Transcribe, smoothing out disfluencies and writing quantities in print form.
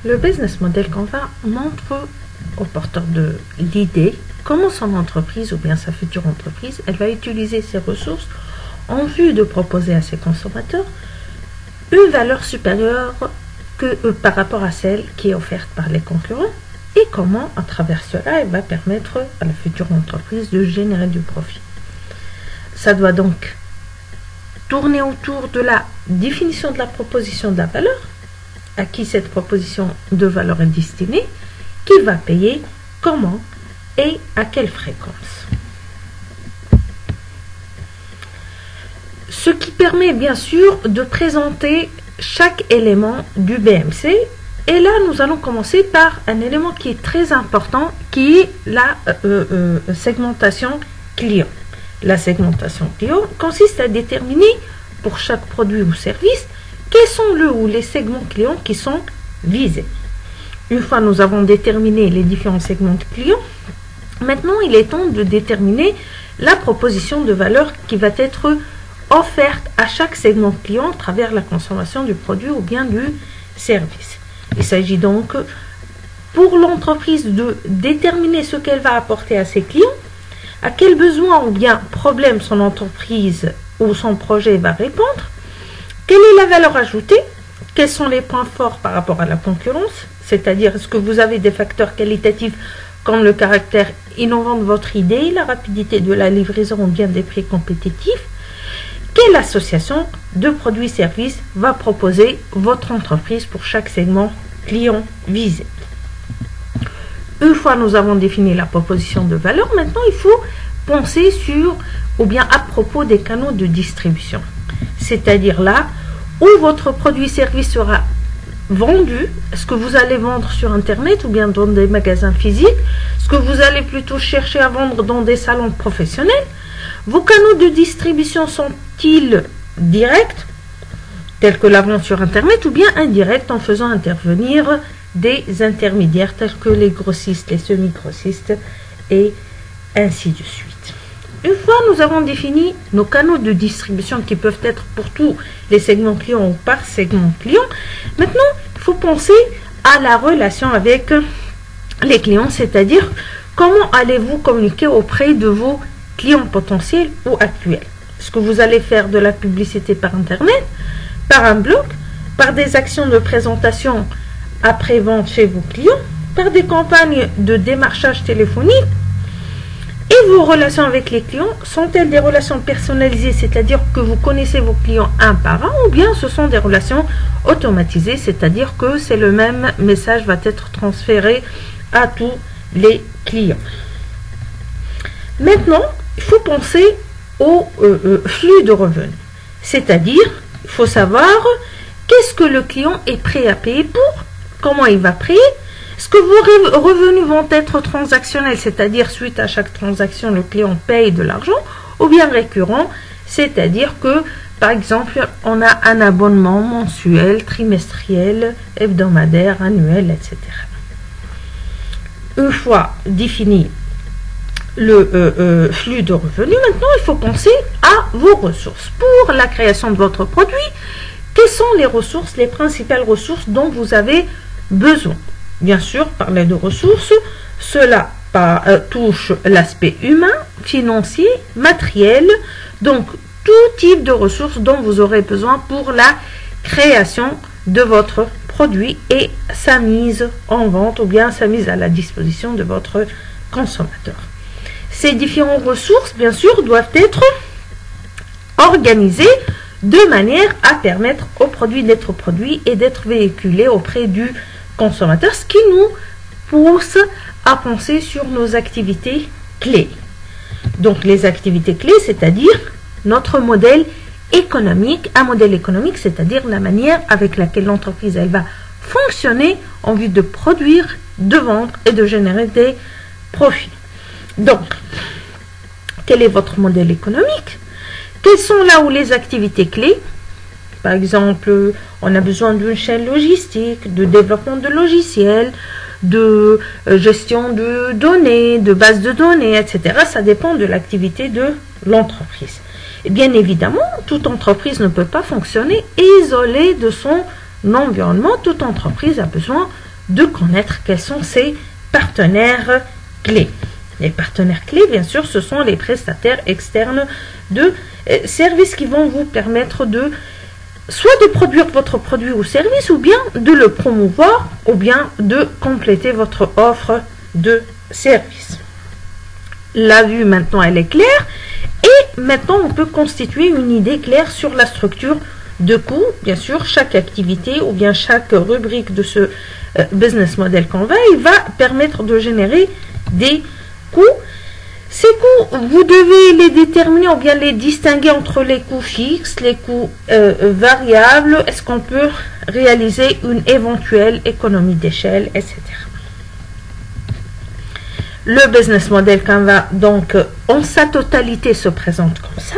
Le business model Canva montre au porteur de l'idée comment son entreprise ou bien sa future entreprise, elle va utiliser ses ressources en vue de proposer à ses consommateurs une valeur supérieure par rapport à celle qui est offerte par les concurrents et comment, à travers cela, elle va permettre à la future entreprise de générer du profit. Ça doit donc tourner autour de la définition de la proposition de la valeur, à qui cette proposition de valeur est destinée, qui va payer, comment et à quelle fréquence. Ce qui permet bien sûr de présenter chaque élément du BMC. Et là, nous allons commencer par un élément qui est très important, qui est la segmentation client. La segmentation client consiste à déterminer pour chaque produit ou service quels sont les segments clients qui sont visés. Une fois nous avons déterminé les différents segments de clients, maintenant il est temps de déterminer la proposition de valeur qui va être offerte à chaque segment client à travers la consommation du produit ou bien du service. Il s'agit donc pour l'entreprise de déterminer ce qu'elle va apporter à ses clients, à quel besoin ou bien problème son entreprise ou son projet va répondre, quelle est la valeur ajoutée, quels sont les points forts par rapport à la concurrence, c'est-à-dire est-ce que vous avez des facteurs qualitatifs comme le caractère innovant de votre idée, la rapidité de la livraison ou bien des prix compétitifs, quelle association de produits et services va proposer votre entreprise pour chaque segment client visé. Une fois nous avons défini la proposition de valeur, maintenant il faut penser sur ou bien à propos des canaux de distribution. C'est-à-dire là où votre produit et service sera vendu. Est-ce que vous allez vendre sur Internet ou bien dans des magasins physiques? Est-ce que vous allez plutôt chercher à vendre dans des salons professionnels? Vos canaux de distribution sont-ils directs, tels que la vente sur Internet, ou bien indirects en faisant intervenir des intermédiaires tels que les grossistes, les semi-grossistes et ainsi de suite. Une fois nous avons défini nos canaux de distribution qui peuvent être pour tous les segments clients ou par segment client, maintenant il faut penser à la relation avec les clients, c'est-à-dire comment allez-vous communiquer auprès de vos clients potentiels ou actuels. Est-ce que vous allez faire de la publicité par Internet, par un blog, par des actions de présentation après-vente chez vos clients, par des campagnes de démarchage téléphonique? Et vos relations avec les clients sont-elles des relations personnalisées, c'est-à-dire que vous connaissez vos clients un par un, ou bien ce sont des relations automatisées, c'est-à-dire que c'est le même message va être transféré à tous les clients. Maintenant, il faut penser au flux de revenus, c'est-à-dire il faut savoir qu'est-ce que le client est prêt à payer pour, comment il va payer. Est-ce que vos revenus vont être transactionnels, c'est-à-dire suite à chaque transaction, le client paye de l'argent, ou bien récurrent, c'est-à-dire que, par exemple, on a un abonnement mensuel, trimestriel, hebdomadaire, annuel, etc. Une fois défini le flux de revenus, maintenant il faut penser à vos ressources. Pour la création de votre produit, quelles sont les ressources, les principales ressources dont vous avez besoin? Bien sûr, parler de ressources, cela touche l'aspect humain, financier, matériel, donc tout type de ressources dont vous aurez besoin pour la création de votre produit et sa mise en vente ou bien sa mise à la disposition de votre consommateur. Ces différentes ressources, bien sûr, doivent être organisées de manière à permettre au produit d'être produit et d'être véhiculé auprès du consommateur, ce qui nous pousse à penser sur nos activités clés. Donc les activités clés, c'est-à-dire notre modèle économique, un modèle économique, c'est-à-dire la manière avec laquelle l'entreprise elle va fonctionner en vue de produire, de vendre et de générer des profits. Donc, quel est votre modèle économique? Quelles sont là où les activités clés? Par exemple, on a besoin d'une chaîne logistique, de développement de logiciels, de gestion de données, de bases de données, etc. Ça dépend de l'activité de l'entreprise. Et bien évidemment, toute entreprise ne peut pas fonctionner isolée de son environnement. Toute entreprise a besoin de connaître quels sont ces partenaires clés. Les partenaires clés, bien sûr, ce sont les prestataires externes de services qui vont vous permettre de soit de produire votre produit ou service, ou bien de le promouvoir, ou bien de compléter votre offre de service. La vue maintenant elle est claire, et maintenant on peut constituer une idée claire sur la structure de coûts. Bien sûr, chaque activité ou bien chaque rubrique de ce business model Canva, il va permettre de générer des coûts. Ces coûts, vous devez les déterminer ou bien les distinguer entre les coûts fixes, les coûts variables, est-ce qu'on peut réaliser une éventuelle économie d'échelle, etc. Le business model Canva, donc, en sa totalité se présente comme ça.